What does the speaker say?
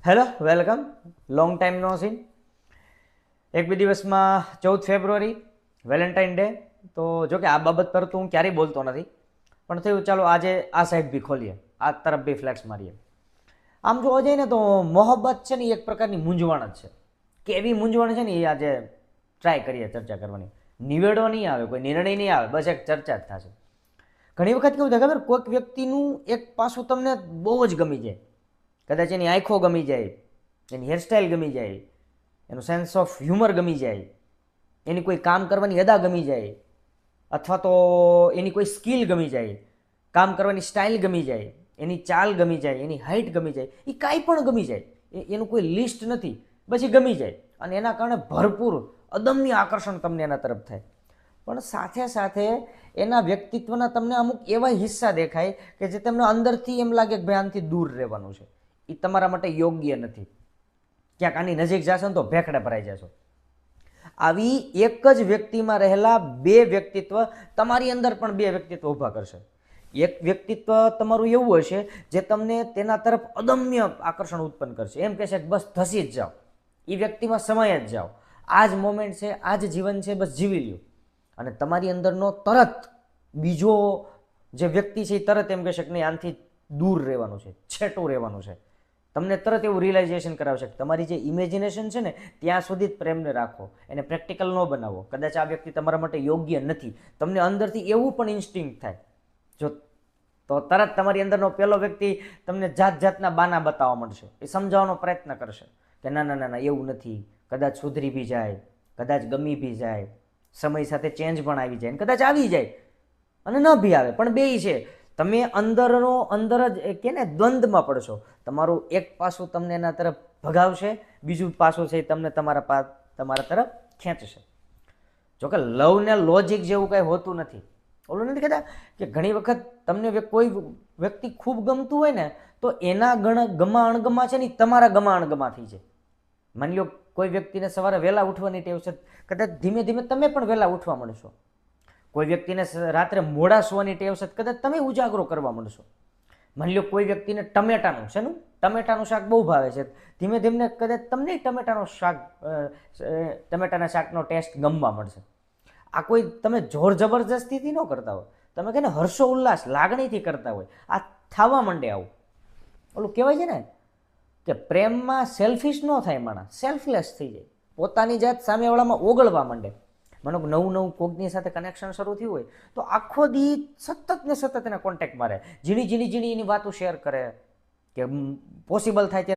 Hello welcome. Long time નો scene. એક બે દિવસમાં 14 ફેબ્રુઆરી વેલેન્ટાઇન ડે. તો જો કે આ બાબત પર તો હું ક્યારેય બોલતો નથી, પણ થયું ચાલો આજે આ સાઈડ બી ખોલીએ, આ તરફ બી ફ્લેક્સ મારીએ. આમ જોવા જઈએ ને તો મોહબ્બત છે ને એક પ્રકારની મૂંઝવણ જ છે. કેવી મૂંઝવણ છે ને એ આજે ટ્રાય કરીએ ચર્ચા કરવાની. નિવેડો નહીં આવે, કોઈ નિર્ણય નહીં આવે, બસ એક ચર્ચા જ થશે. ઘણી વખત કેવું થાય ખબર, કોઈક વ્યક્તિનું એક પાસું તમને બહુ જ ગમી જાય. કદાચ એની આંખો ગમી જાય, એની હેરસ્ટાઈલ ગમી જાય, એનું સેન્સ ઓફ હ્યુમર ગમી જાય, એની કોઈ કામ કરવાની અદા ગમી જાય, અથવા તો એની કોઈ સ્કિલ ગમી જાય, કામ કરવાની સ્ટાઇલ ગમી જાય, એની ચાલ ગમી જાય, એની હાઇટ ગમી જાય, એ કાંઈ પણ ગમી જાય, એનું કોઈ લિસ્ટ નથી, બસ એ ગમી જાય. અને એના કારણે ભરપૂર અદમ્ય આકર્ષણ તમને એના તરફ થાય. પણ સાથે સાથે એના વ્યક્તિત્વના તમને અમુક એવા હિસ્સા દેખાય કે જે તમને અંદરથી એમ લાગે કે ભાઈ આનાથી દૂર રહેવાનું છે, એ તમારા માટે યોગ્ય નથી. ક્યાંક આની નજીક જશો ને તો ભેખડે ભરાઈ જશો. આવી એક જ વ્યક્તિમાં રહેલા બે વ્યક્તિત્વ તમારી અંદર પણ બે વ્યક્તિત્વ ઊભા કરશે. એક વ્યક્તિત્વ તમારું એવું હશે જે તમને તેના તરફ અદમ્ય આકર્ષણ ઉત્પન્ન કરશે, એમ કહેશે કે બસ ધસી જ જાઓ, એ વ્યક્તિમાં સમય જ જાઓ, આ જ મોમેન્ટ છે, આ જ જીવન છે, બસ જીવી લ્યો. અને તમારી અંદરનો તરત બીજો જે વ્યક્તિ છે એ તરત એમ કહેશે કે નહીં, આનાથી દૂર રહેવાનું છે, છેટું રહેવાનું છે. તમને તરત એવું રિયલાઇઝેશન કરાવશે કે તમારી જે ઇમેજિનેશન છે ને ત્યાં સુધી જ પ્રેમને રાખો, એને પ્રેક્ટિકલ ન બનાવો. કદાચ આ વ્યક્તિ તમારા માટે યોગ્ય નથી, તમને અંદરથી એવું પણ ઇન્સ્ટિંક્ટ થાય જો, તો તરત તમારી અંદરનો પહેલો વ્યક્તિ તમને જાત જાતના બાના બતાવવા માંડશે, એ સમજાવવાનો પ્રયત્ન કરશે કે ના ના ના ના એવું નથી, કદાચ સુધરી બી જાય, કદાચ ગમી બી જાય, સમય સાથે ચેન્જ પણ આવી જાય, કદાચ આવી જાય અને ન બી આવે, પણ બેય છે. તમે અંદર જ કે ને દ્વંદ્વમાં પડશો. તમારું એક પાસું તમને એના તરફ ભગાવશે, બીજું પાસું છે તમને તમારા તરફ ખેંચશે. જોકે લવ ને લોજિક જેવું કાંઈ હોતું નથી. ઓલું નથી કહેતા કે ઘણી વખત તમને કોઈ વ્યક્તિ ખૂબ ગમતું હોય ને તો એના ગમા અણગમા છે ને તમારા ગમા અણગમા થઈ જાય. માની લો કોઈ વ્યક્તિને સવારે વહેલા ઉઠવાની ટેવ છે, કદાચ ધીમે ધીમે તમે પણ વહેલા ઉઠવા માંડશો. કોઈ વ્યક્તિને રાત્રે મોડા સુવાની ટેવ છે, કદાચ તમે ઉજાગરો કરવા માંડશો. માની લો કોઈ વ્યક્તિને ટમેટાનું શાક બહુ ભાવે છે, ધીમે ધીમે કદાચ તમને ટમેટાના શાકનો ટેસ્ટ ગમવા મળશે. આ કોઈ તમે જોર જબરજસ્તીથી ન કરતા હોય, તમે કહે ને હર્ષો ઉલ્લાસ લાગણીથી કરતા હોય, આ થવા માંડે. આવું ઓલું કહેવાય છે ને કે પ્રેમમાં સેલ્ફિશ ન થાય માણસ, સેલ્ફલેસ થઈ જાય, પોતાની જાત સામેવાળામાં ઓગળવા માંડે. મને નવું કોકની સાથે કનેક્શન શરૂ થયું હોય તો આખો દી સતત ને સતત એને કોન્ટેક્ટમાં રહે, ઝીણી એની વાતો શેર કરે કે પોસિબલ થાય